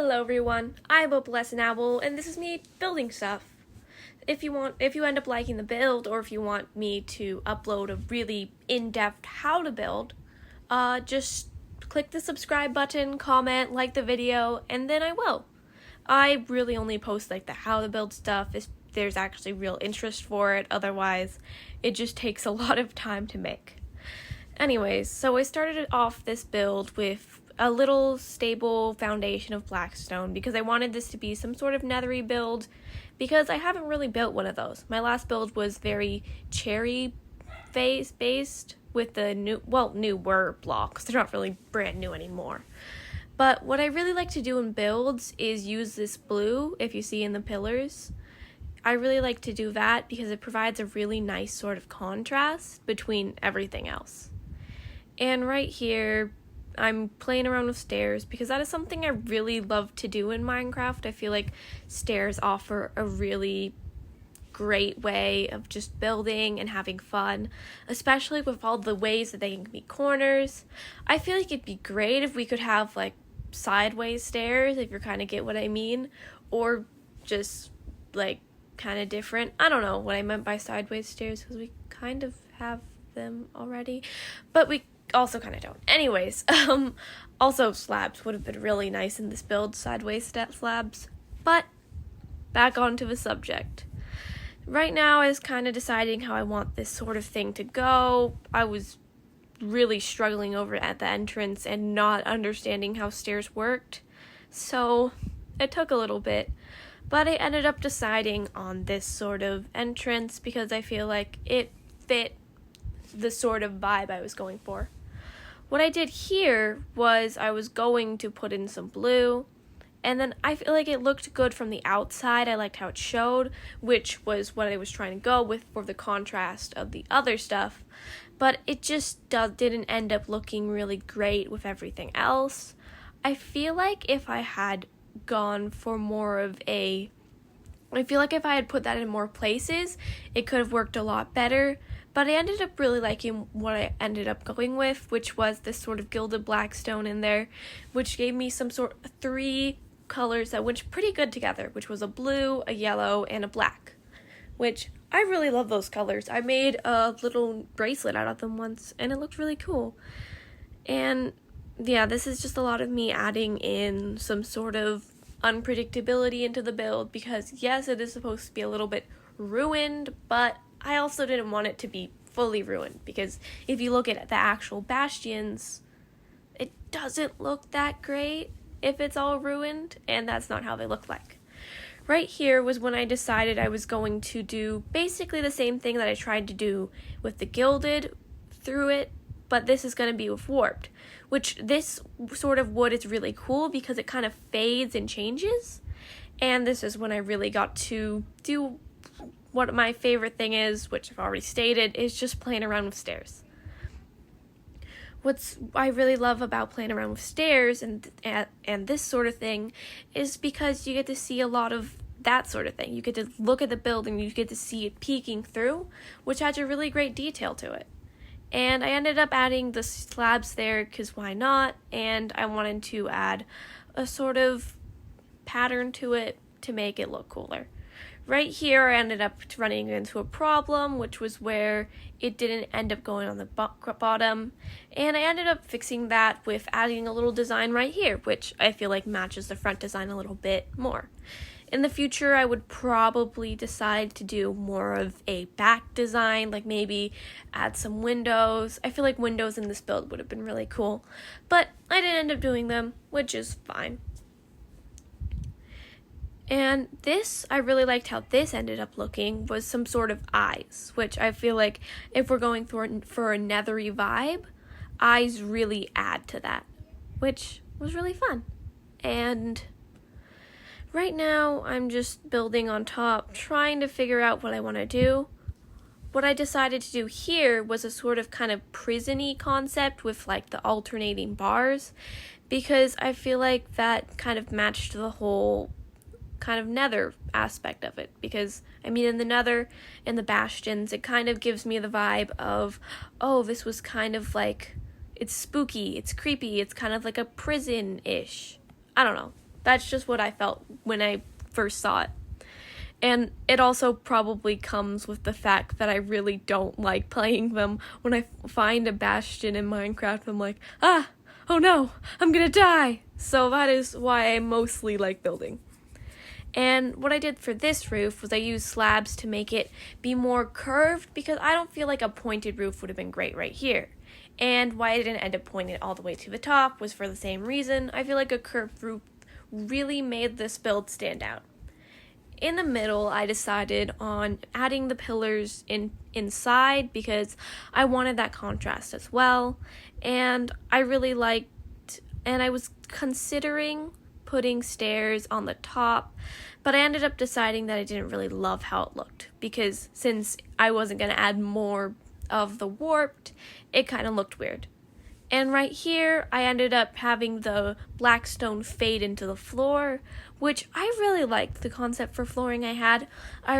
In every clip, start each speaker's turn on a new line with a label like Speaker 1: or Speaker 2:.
Speaker 1: Hello everyone, I'm a Blessed Owl, and this is me building stuff. If you end up liking the build, or if you want me to upload a really in-depth how to build, just click the subscribe button, comment, like the video, and then I will. I really only post like the how to build stuff if there's actually real interest for it, otherwise it just takes a lot of time to make. Anyways, so I started off this build with a little stable foundation of Blackstone because I wanted this to be some sort of nethery build because I haven't really built one of those. My last build was very cherry based with the newer blocks. They're not really brand new anymore. But what I really like to do in builds is use this blue, if you see in the pillars. I really like to do that because it provides a really nice sort of contrast between everything else. And right here, I'm playing around with stairs because that is something I really love to do in Minecraft. I feel like stairs offer a really great way of just building and having fun, especially with all the ways that they can be corners. I feel like it'd be great if we could have like sideways stairs, if you kind of get what I mean, or just like kind of different. I don't know what I meant by sideways stairs because we kind of have them already, but we also kind of don't. Anyways, also slabs would have been really nice in this build, sideways slabs. But back onto the subject. Right now I was kind of deciding how I want this sort of thing to go. I was really struggling over at the entrance and not understanding how stairs worked, so it took a little bit. But I ended up deciding on this sort of entrance because I feel like it fit the sort of vibe I was going for. What I did here was I was going to put in some blue, and then I feel like it looked good from the outside. I liked how it showed, which was what I was trying to go with for the contrast of the other stuff, but it just didn't end up looking really great with everything else. I feel like if I had gone for more of I feel like if I had put that in more places, it could have worked a lot better. But I ended up really liking what I ended up going with, which was this sort of gilded blackstone in there, which gave me some sort of 3 colors that went pretty good together, which was a blue, a yellow, and a black, which I really love those colors. I made a little bracelet out of them once, and it looked really cool. And yeah, this is just a lot of me adding in some sort of unpredictability into the build because yes, it is supposed to be a little bit ruined, but I also didn't want it to be fully ruined because if you look at the actual bastions, it doesn't look that great if it's all ruined, and that's not how they look like. Right here was when I decided I was going to do basically the same thing that I tried to do with the gilded through it, but this is going to be with warped, which this sort of wood is really cool because it kind of fades and changes, and this is when I really got to do what my favorite thing is, which I've already stated, is just playing around with stairs. What I really love about playing around with stairs and this sort of thing is because you get to see a lot of that sort of thing. You get to look at the building, you get to see it peeking through, which adds a really great detail to it. And I ended up adding the slabs there because why not? And I wanted to add a sort of pattern to it to make it look cooler. Right here, I ended up running into a problem, which was where it didn't end up going on the bottom, and I ended up fixing that with adding a little design right here, which I feel like matches the front design a little bit more. In the future, I would probably decide to do more of a back design, like maybe add some windows. I feel like windows in this build would have been really cool, but I didn't end up doing them, which is fine. And this, I really liked how this ended up looking, was some sort of eyes, which I feel like if we're going for a nethery vibe, eyes really add to that, which was really fun. And right now, I'm just building on top, trying to figure out what I want to do. What I decided to do here was a sort of kind of prison-y concept with like the alternating bars, because I feel like that kind of matched the whole kind of nether aspect of it, because I mean in the nether and the bastions it kind of gives me the vibe of, oh, this was kind of like, it's spooky, it's creepy, it's kind of like a prison-ish. I don't know, That's just what I felt when I first saw it. And it also probably comes with the fact that I really don't like playing them. When I find a bastion in Minecraft, I'm like, oh no, I'm gonna die. So that is why I mostly like building. And what I did for this roof was I used slabs to make it be more curved, because I don't feel like a pointed roof would have been great right here. And why I didn't end up pointing it all the way to the top was for the same reason. I feel like a curved roof really made this build stand out. In the middle, I decided on adding the pillars inside because I wanted that contrast as well. And I really liked, and I was considering putting stairs on the top, but I ended up deciding that I didn't really love how it looked, because since I wasn't going to add more of the warped, it kind of looked weird. And right here, I ended up having the Blackstone fade into the floor, which I really liked the concept for flooring I had. My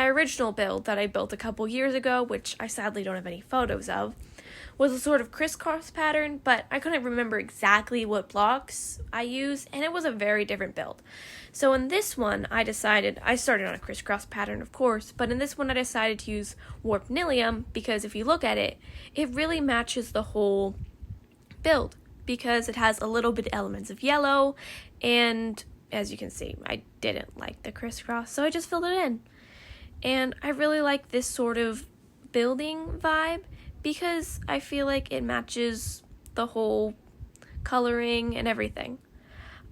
Speaker 1: original build that I built a couple years ago, which I sadly don't have any photos of, was a sort of crisscross pattern, but I couldn't remember exactly what blocks I used, and it was a very different build. So in this one, I started on a crisscross pattern, of course, but in this one I decided to use warped Nilium, because if you look at it, it really matches the whole build, because it has a little bit of elements of yellow, and as you can see, I didn't like the crisscross, so I just filled it in. And I really like this sort of building vibe, because I feel like it matches the whole coloring and everything.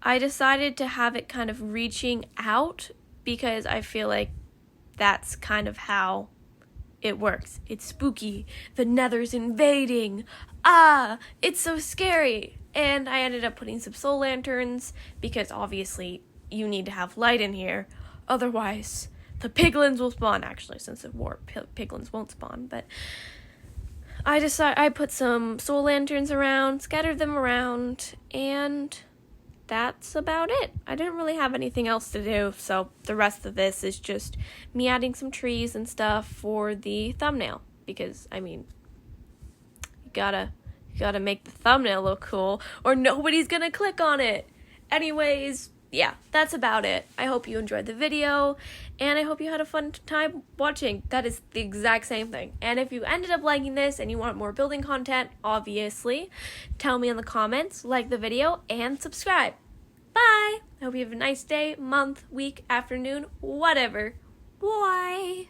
Speaker 1: I decided to have it kind of reaching out, because I feel like that's kind of how it works. It's spooky. The nether's invading. It's so scary. And I ended up putting some soul lanterns, because obviously you need to have light in here. Otherwise, the piglins will spawn. Actually, since it's warped, piglins won't spawn, but I put some soul lanterns around, scattered them around, and that's about it. I didn't really have anything else to do, so the rest of this is just me adding some trees and stuff for the thumbnail, because, I mean, you gotta make the thumbnail look cool, or nobody's gonna click on it. Anyways, yeah, that's about it. I hope you enjoyed the video, and I hope you had a fun time watching. That is the exact same thing. And if you ended up liking this and you want more building content, obviously, tell me in the comments, like the video, and subscribe. Bye! I hope you have a nice day, month, week, afternoon, whatever. Bye!